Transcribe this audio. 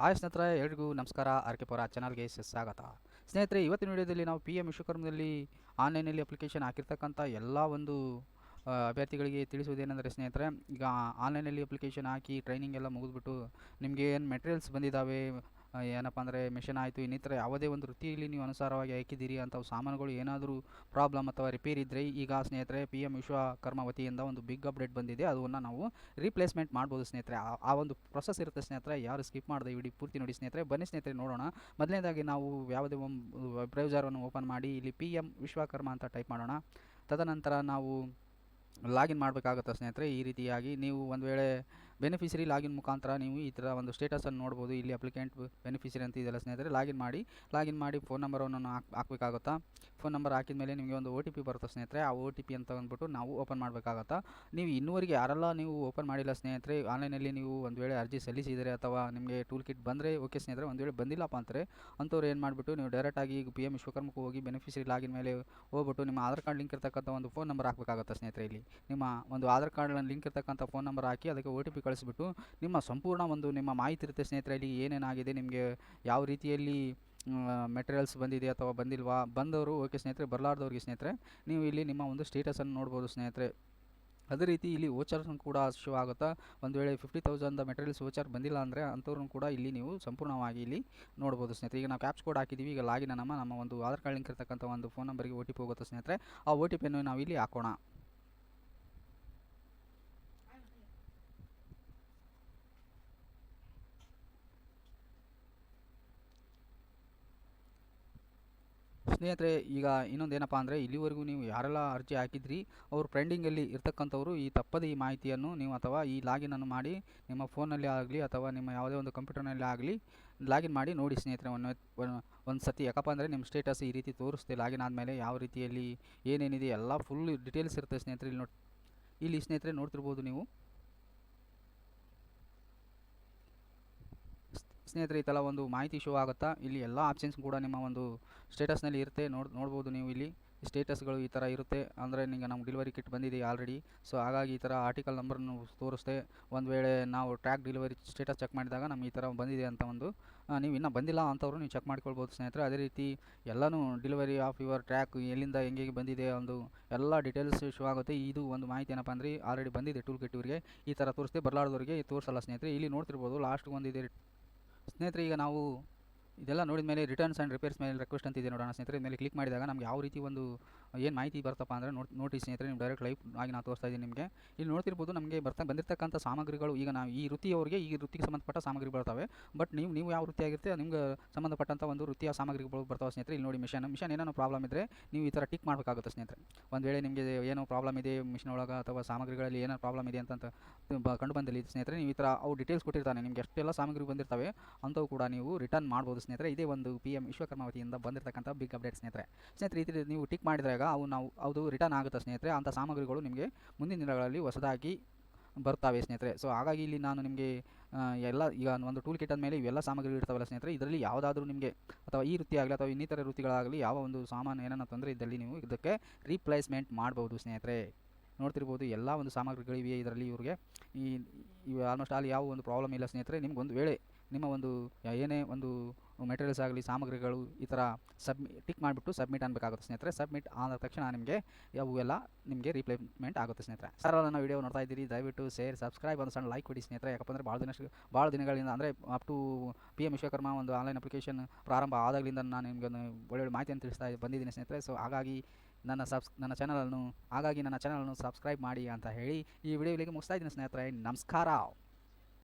ಸ್ನೇಹಿತರೆ ಎಲ್ರಿಗೂ ನಮಸ್ಕಾರ. ಆರ್ಕೆ ಪವರ ಚಾನಲ್ಗೆ ಸ್ವಾಗತ. ಸ್ನೇಹಿತರೆ, ಇವತ್ತಿನ ವಿಡಿಯೋದಲ್ಲಿ ನಾವು PM ವಿಶ್ವಕರ್ಮದಲ್ಲಿ ಆನ್ಲೈನಲ್ಲಿ ಅಪ್ಲಿಕೇಶನ್ ಹಾಕಿರ್ತಕ್ಕಂಥ ಎಲ್ಲ ಒಂದು ಅಭ್ಯರ್ಥಿಗಳಿಗೆ ತಿಳಿಸುವುದೇನೆಂದರೆ ಸ್ನೇಹಿತರೆ, ಈಗ ಆನ್ಲೈನಲ್ಲಿ ಅಪ್ಲಿಕೇಶನ್ ಹಾಕಿ ಟ್ರೈನಿಂಗ್ ಎಲ್ಲ ಮುಗಿದ್ಬಿಟ್ಟು ನಿಮಗೆ ಏನು ಮೆಟೀರಿಯಲ್ಸ್ ಬಂದಿದ್ದಾವೆ, ಏನಪ್ಪ ಅಂದರೆ ಮಿಷನ್ ಆಯಿತು, ಇನ್ನಿತರ ಯಾವುದೇ ಒಂದು ವೃತ್ತಿಯಲ್ಲಿ ನೀವು ಅನುಸಾರವಾಗಿ ಹಾಕಿದ್ದೀರಿ ಅಂಥವು ಸಾಮಾನುಗಳು ಏನಾದರೂ ಪ್ರಾಬ್ಲಮ್ ಅಥವಾ ರಿಪೇರಿ ಇದ್ದರೆ ಈಗ ಸ್ನೇಹಿತರೆ PM ವಿಶ್ವಕರ್ಮ ವತಿಯಿಂದ ಒಂದು ಬಿಗ್ ಅಪ್ಡೇಟ್ ಬಂದಿದೆ. ಅದನ್ನು ನಾವು ರೀಪ್ಲೇಸ್ಮೆಂಟ್ ಮಾಡ್ಬೋದು ಸ್ನೇಹಿತರೆ. ಆ ಒಂದು ಪ್ರೊಸೆಸ್ ಇರುತ್ತೆ ಸ್ನೇಹಿತರೆ. ಯಾರು ಸ್ಕಿಪ್ ಮಾಡದೆ ವಿಡಿಯೋ ಪೂರ್ತಿ ನೋಡಿ ಸ್ನೇಹಿತರೆ. ಬನ್ನಿ ಸ್ನೇಹಿತರೆ ನೋಡೋಣ. ಮೊದಲನೇದಾಗಿ ನಾವು ಯಾವುದೇ ಒಂದು ವೆಬ್ ಬ್ರೌಸರನ್ನು ಓಪನ್ ಮಾಡಿ ಇಲ್ಲಿ PM ವಿಶ್ವಕರ್ಮ ಅಂತ ಟೈಪ್ ಮಾಡೋಣ. ತದನಂತರ ನಾವು ಲಾಗಿನ್ ಮಾಡಬೇಕಾಗುತ್ತೆ ಸ್ನೇಹಿತರೆ. ಈ ರೀತಿಯಾಗಿ ನೀವು ಒಂದು ವೇಳೆ ಬೆನಿಫಿಷರಿ ಲಾಗಿನ್ ಮುಖಾಂತರ ನೀವು ಈ ಥರ ಒಂದು ಸ್ಟೇಟಸನ್ನು ನೋಡ್ಬೋದು. ಇಲ್ಲಿ ಅಪ್ಲಿಕೆಂಟ್ ಬೆನಿಫಿಷರಿ ಅಂತ ಇದೆಲ್ಲ ಸ್ನೇಹಿತರೆ. ಲಾಗಿನ್ ಮಾಡಿ ಫೋನ್ ನಂಬರನ್ನು ಹಾಕಬೇಕಾಗುತ್ತಾ. ಫೋನ್ ನಂಬರ್ ಹಾಕಿದ ಮೇಲೆ ನಿಮಗೆ ಒಂದು OTP ಬರುತ್ತೆ ಸ್ನೇಹಿತರೆ. ಆ OTP ಅಂತ ಅಂದ್ಬಿಟ್ಟು ನಾವು ಓಪನ್ ಮಾಡಬೇಕಾಗತ್ತಾ. ನೀವು ಇನ್ನೂವರೆಗೆ ಯಾರೆಲ್ಲ ನೀವು ಓಪನ್ ಮಾಡಿಲ್ಲ ಸ್ನೇಹಿತರೆ, ಆನ್ಲೈನಲ್ಲಿ ನೀವು ಒಂದು ವೇಳೆ ಅರ್ಜಿ ಸಲ್ಲಿಸಿದರೆ ಅಥವಾ ನಿಮಗೆ ಟೂಲ್ ಕಿಟ್ ಬಂದರೆ ಓಕೆ ಸ್ನೇಹಿತರೆ. ಒಂದು ವೇಳೆ ಬಂದಿಲ್ಲಪ್ಪ ಅಂತಾರೆ ಅಂಥವ್ರು ಏನು ಮಾಡಿಬಿಟ್ಟು ನೀವು ಡೈರೆಕ್ಟಾಗಿ PM ವಿಶ್ವಕರ್ಮಕ್ಕೆ ಹೋಗಿ ಬೆನಿಫಿಷರಿ ಲಾಗಿನ್ ಮೇಲೆ ಹೋಗ್ಬಿಟ್ಟು ನಿಮ್ಮ ಆಧಾರ್ ಕಾರ್ಡ್ ಲಿಂಕ್ ಇರ್ತಕ್ಕಂಥ ಒಂದು ಫೋನ್ ನಂಬರ್ ಹಾಕಬೇಕಾಗುತ್ತೆ ಸ್ನೇಹಿತರೆ. ಇಲ್ಲಿ ನಿಮ್ಮ ಒಂದು ಆಧಾರ್ ಕಾರ್ಡ್ ಲಿಂಕ್ ಇರ್ತಕ್ಕಂಥ ಫೋನ್ ನಂಬರ್ ಹಾಕಿ ಅದಕ್ಕೆ OTP ಕಳಿಸ್ಬಿಟ್ಟು ನಿಮ್ಮ ಸಂಪೂರ್ಣ ಒಂದು ನಿಮ್ಮ ಮಾಹಿತಿ ಇರುತ್ತೆ ಸ್ನೇಹಿತರೆ. ಇಲ್ಲಿ ಏನೇನಾಗಿದೆ, ನಿಮಗೆ ಯಾವ ರೀತಿಯಲ್ಲಿ ಮೆಟೀರಿಯಲ್ಸ್ ಬಂದಿದೆ ಅಥವಾ ಬಂದಿಲ್ವಾ, ಬಂದವರು ಓಕೆ ಸ್ನೇಹಿತರೆ, ಬರಲಾರ್ದವ್ರಿಗೆ ಸ್ನೇಹಿತರೆ ನೀವು ಇಲ್ಲಿ ನಿಮ್ಮ ಒಂದು ಸ್ಟೇಟಸನ್ನು ನೋಡ್ಬೋದು ಸ್ನೇಹಿತರೆ. ಅದೇ ರೀತಿ ಇಲ್ಲಿ ವೋಚರ್ಸ್ ಕೂಡ ಶೋ ಆಗುತ್ತಾ. ಒಂದು ವೇಳೆ 50,000 ಮೆಟೀರಿಯಲ್ಸ್ ವೋಚರ್ ಬಂದಿಲ್ಲ ಅಂದರೆ ಅಂಥವ್ರನ್ನ ಕೂಡ ಇಲ್ಲಿ ನೀವು ಸಂಪೂರ್ಣವಾಗಿ ಇಲ್ಲಿ ನೋಡ್ಬೋದು ಸ್ನೇಹಿತರೆ. ಈಗ ನಾವು ಕ್ಯಾಪ್ಸ್ ಕೋಡ್ ಹಾಕಿದ್ದೀವಿ. ಈಗ ಲಾಗಿನ್ ನಮ್ಮ ಒಂದು ಆಧಾರ್ ಕಾರ್ಡ್ ಲಿಂಕ್ ಇರ್ತಕ್ಕಂಥ ಒಂದು ಫೋನ್ ನಂಬರ್ಗೆ OTP ಹೋಗುತ್ತೆ ಸ್ನೇಹಿತರೆ. ಆ OTPಯನ್ನು ನಾವು ಇಲ್ಲಿ ಹಾಕೋಣ. ಸ್ನೇಹಿತರೆ, ಈಗ ಇನ್ನೊಂದೇನಪ್ಪ ಅಂದರೆ ಇಲ್ಲಿವರೆಗೂ ನೀವು ಯಾರೆಲ್ಲ ಅರ್ಜಿ ಹಾಕಿದ್ರಿ ಅವರು ಪೆಂಡಿಂಗಲ್ಲಿ ಇರ್ತಕ್ಕಂಥವ್ರು ಈ ತಪ್ಪದೆ ಈ ಮಾಹಿತಿಯನ್ನು ನೀವು ಅಥವಾ ಈ ಲಾಗಿನನ್ನು ಮಾಡಿ ನಿಮ್ಮ ಫೋನಲ್ಲಿ ಆಗಲಿ ಅಥವಾ ನಿಮ್ಮ ಯಾವುದೇ ಒಂದು ಕಂಪ್ಯೂಟರ್ನಲ್ಲಿ ಆಗಲಿ ಲಾಗಿನ್ ಮಾಡಿ ನೋಡಿ ಸ್ನೇಹಿತರೆ. ಒಂದು ಸತಿ ಯಾಕಪ್ಪ ಅಂದರೆ ನಿಮ್ಮ ಸ್ಟೇಟಸ್ ಈ ರೀತಿ ತೋರಿಸುತ್ತೆ. ಲಾಗಿನ್ ಆದಮೇಲೆ ಯಾವ ರೀತಿಯಲ್ಲಿ ಏನೇನಿದೆ ಎಲ್ಲ ಫುಲ್ ಡೀಟೇಲ್ಸ್ ಇರುತ್ತೆ ಸ್ನೇಹಿತರೆ. ಇಲ್ಲಿ ಸ್ನೇಹಿತರೆ ನೋಡ್ತಿರ್ಬೋದು ನೀವು ಸ್ನೇಹಿತರೆ. ಈ ಥರ ಒಂದು ಮಾಹಿತಿ ಶೋ ಆಗುತ್ತಾ. ಇಲ್ಲಿ ಎಲ್ಲ ಆಪ್ಷನ್ಸ್ ಕೂಡ ನಿಮ್ಮ ಒಂದು ಸ್ಟೇಟಸ್ನಲ್ಲಿ ಇರುತ್ತೆ. ನೋಡ್ಬೋದು ನೀವು ಇಲ್ಲಿ ಸ್ಟೇಟಸ್ಗಳು ಈ ಥರ ಇರುತ್ತೆ. ಅಂದರೆ ನಿಮಗೆ ನಮ್ಮ ಡೆಲಿವರಿ ಕಿಟ್ ಬಂದಿದೆ ಆಲ್ರೆಡಿ. ಸೊ ಹಾಗಾಗಿ ಈ ಥರ ಆರ್ಟಿಕಲ್ ನಂಬರನ್ನು ತೋರಿಸುತ್ತೆ. ಒಂದು ವೇಳೆ ನಾವು ಟ್ರ್ಯಾಕ್ ಡೆಲಿವರಿ ಸ್ಟೇಟಸ್ ಚೆಕ್ ಮಾಡಿದಾಗ ನಮ್ಗೆ ಈ ಥರ ಬಂದಿದೆ ಅಂತ ಒಂದು ನೀವು ಇನ್ನೂ ಬಂದಿಲ್ಲ ಅಂಥವ್ರು ನೀವು ಚೆಕ್ ಮಾಡ್ಕೊಳ್ಬೋದು ಸ್ನೇಹಿತರೆ. ಅದೇ ರೀತಿ ಎಲ್ಲನೂ ಡೆಲಿವರಿ ಆಫ್ ಯುವರ್ ಟ್ರ್ಯಾಕ್ ಎಲ್ಲಿಂದ ಹೆಂಗೆ ಬಂದಿದೆ ಒಂದು ಎಲ್ಲ ಡೀಟೇಲ್ಸ್ ಶೋ ಆಗುತ್ತೆ. ಇದು ಒಂದು ಮಾಹಿತಿ ಏನಪ್ಪ ಅಂದರೆ ಆಲ್ರೆಡಿ ಬಂದಿದೆ ಟೂಲ್ ಕಿಟ್ ಇವರಿಗೆ ಈ ಥರ ತೋರಿಸುತ್ತೆ. ಬರಲಾರ್ದವ್ರಿಗೆ ತೋರಿಸಲ್ಲ ಸ್ನೇಹಿತರೆ. ಇಲ್ಲಿ ನೋಡ್ತಿರ್ಬೋದು ಲಾಸ್ಟ್ಗೆ ಒಂದಿದೆ ಸ್ನೇಹಿತರೆ. ಈಗ ನಾವು ಇದೆಲ್ಲ ನೋಡಿದ ಮೇಲೆ ರಿಟರ್ನ್ಸ್ ಆ್ಯಂಡ್ ರಿಪೇರ್ಸ್ ಮೇಲೆ ರಿಕ್ವೆಸ್ಟ್ ಅಂತ ಇದೆ ನೋಡೋಣ ಸ್ನೇಹಿತರೆ. ಮೇಲೆ ಕ್ಲಿಕ್ ಮಾಡಿದಾಗ ನಮ್ಗೆ ಯಾವ ರೀತಿ ಒಂದು ಏನು ಮಾಹಿತಿ ಬರ್ತಪ್ಪ ಅಂದರೆ ನೋಡಿ ಸ್ನೇಹಿತರೆ. ನೀವು ಡೈರೆಕ್ಟ್ ಲೈವ್ ಆಗಿ ನಾನು ತೋರಿಸ್ತಾ ಇದ್ದೀನಿ ನಿಮಗೆ. ಇಲ್ಲಿ ನೋಡ್ತಿರ್ಬೋದು ನಮಗೆ ಬಂದಿರತಕ್ಕಂಥ ಸಾಮಗ್ರಿಗಳು. ಈಗ ನಾವು ಈ ವೃತ್ತಿಯವರಿಗೆ ಈ ವೃತ್ತಿಗೆ ಸಂಬಂಧಪಟ್ಟ ಸಾಮಗ್ರಿ ಬರ್ತವೆ. ಬಟ್ ನೀವು ಯಾವ ವೃತ್ತಿ ಆಗಿರುತ್ತೆ ನಿಮ್ಗೆ ಸಂಬಂಧಪಟ್ಟಂಥ ಒಂದು ವೃತ್ತಿಯ ಸಾಮಗ್ರಿಗಳು ಬರ್ತಾವೆ ಸ್ನೇಹಿತರೆ. ಇಲ್ಲಿ ನೋಡಿ ಮಿಷನ್ ಏನೇನೋ ಪ್ರಾಬ್ಲಮ್ ಇದ್ದರೆ ನೀವು ಈ ಥರ ಟಿಕ್ ಮಾಡಬೇಕಾಗುತ್ತೆ ಸ್ನೇಹಿತರೆ. ಒಂದು ವೇಳೆ ನಿಮಗೆ ಏನೋ ಪ್ರಾಬ್ಲಮ್ ಇದೆ ಮಿಷನ್ ಒಳಗೆ ಅಥವಾ ಸಾಮಗ್ರಿಗಳಲ್ಲಿ ಏನೋ ಪ್ರಾಬ್ಲಮ್ ಇದೆ ಅಂತ ಕಂಡು ಬಂದಲ್ಲಿ ಸ್ನೇಹಿತರೆ, ನೀವು ಈ ಥರ ಅವು ಡೀಟೇಲ್ಸ್ ಕೊಟ್ಟಿರ್ತಾನೆ. ನಿಮಗೆ ಎಷ್ಟೆಲ್ಲ ಸಾಮಗ್ರಿ ಬಂದಿರ್ತವೆ ಅಂಥವು ಕೂಡ ನೀವು ರಿಟರ್ನ್ ಮಾಡ್ಬೋದು ಸ್ನೇಹಿತರೆ. ಇದೇ ಒಂದು PM ವಿಶ್ವಕರ್ಮ ವತಿಯಿಂದ ಬಂದಿರತಕ್ಕಂಥ ಬಿಗ್ ಅಪ್ಡೇಟ್ ಸ್ನೇಹಿತರೆ. ಈ ರೀತಿ ನೀವು ಟಿಕ್ ಮಾಡಿದಾಗ ಅದು ರಿಟರ್ನ್ ಆಗುತ್ತೆ ಸ್ನೇಹಿತರೆ. ಅಂಥ ಸಾಮಗ್ರಿಗಳು ನಿಮಗೆ ಮುಂದಿನ ದಿನಗಳಲ್ಲಿ ಹೊಸದಾಗಿ ಬರ್ತವೆ ಸ್ನೇಹಿತರೆ. ಸೊ ಹಾಗಾಗಿ ಇಲ್ಲಿ ನಾನು ನಿಮಗೆ ಎಲ್ಲ ಈಗ ಒಂದು ಟೂಲ್ ಕಿಟ್ ಮೇಲೆ ಇವೆಲ್ಲ ಸಾಮಗ್ರಿಗಳು ಇರ್ತಾವಲ್ಲ ಸ್ನೇಹಿತರೆ. ಇದರಲ್ಲಿ ಯಾವುದಾದ್ರೂ ನಿಮಗೆ ಅಥವಾ ಈ ವೃತ್ತಿ ಆಗಲಿ ಅಥವಾ ಇನ್ನಿತರ ವೃತ್ತಿಗಳಾಗಲಿ ಯಾವ ಒಂದು ಸಾಮಾನು ಏನನ್ನ ತೊಂದರೆ ಇದ್ದಲ್ಲಿ ನೀವು ಇದಕ್ಕೆ ರೀಪ್ಲೇಸ್ಮೆಂಟ್ ಮಾಡ್ಬೋದು ಸ್ನೇಹಿತರೆ. ನೋಡ್ತಿರ್ಬೋದು ಎಲ್ಲ ಒಂದು ಸಾಮಗ್ರಿಗಳಿವೆ ಇದರಲ್ಲಿ. ಇವ್ರಿಗೆ ಇವು ಆಲ್ಮೋಸ್ಟ್ ಅಲ್ಲಿ ಯಾವ ಒಂದು ಪ್ರಾಬ್ಲಮ್ ಇಲ್ಲ ಸ್ನೇಹಿತರೆ. ನಿಮ್ಗೊಂದು ವೇಳೆ ನಿಮ್ಮ ಒಂದು ಏನೇ ಒಂದು ಮೆಟೀರಿಯಲ್ಸ್ ಆಗಲಿ ಸಾಮಗ್ರಿಗಳು ಈ ಥರ ಟಿಕ್ ಮಾಡಿಬಿಟ್ಟು ಸಬ್ಮಿಟ್ ಅನ್ಬೇಕಾಗುತ್ತೆ ಸ್ನೇಹಿತರೆ. ಸಬ್ಮಿಟ್ ಆದ ತಕ್ಷಣ ನಿಮಗೆ ಅವೆಲ್ಲ ನಿಮಗೆ ರೀಪ್ಲೇಸ್ಮೆಂಟ್ ಆಗುತ್ತೆ ಸ್ನೇಹಿತರೆ. ಸರ್ ನನ್ನ ವೀಡಿಯೋ ನೋಡ್ತಾ ಇದ್ದೀರಿ, ದಯವಿಟ್ಟು ಶೇರ್ ಸಬ್ಸ್ಕ್ರೈಬ್ ಒಂದು ಸಣ್ಣ ಲೈಕ್ ಕೊಡಿ ಸ್ನೇಹಿತರೆ. ಯಾಕಪ್ಪ ಅಂದರೆ ಭಾಳ ದಿನಗಳಿಂದ ಅಂದರೆ ಅಪ್ ಟು PM ವಿಶ್ವಕರ್ಮ ಒಂದು ಆನ್ಲೈನ್ ಅಪ್ಲಿಕೇಶನ್ ಪ್ರಾರಂಭ ಆದಾಗಲಿಂದ ನಾನು ನಿಮಗೆ ಒಳ್ಳೊಳ್ಳೆ ಮಾಹಿತಿಯನ್ನು ತಿಳಿಸ್ತಾ ಬಂದಿದ್ದೀನಿ ಸ್ನೇಹಿತರೆ. ಸೊ ಹಾಗಾಗಿ ನನ್ನ ಚಾನಲನ್ನು ಸಬ್ಸ್ಕ್ರೈಬ್ ಮಾಡಿ ಅಂತ ಹೇಳಿ ಈ ವಿಡಿಯೋ ಇಲ್ಲಿಗೆ ಮುಗಿಸ್ತಾ ಇದ್ದೀನಿ ಸ್ನೇಹಿತರೆ. ನಮಸ್ಕಾರ.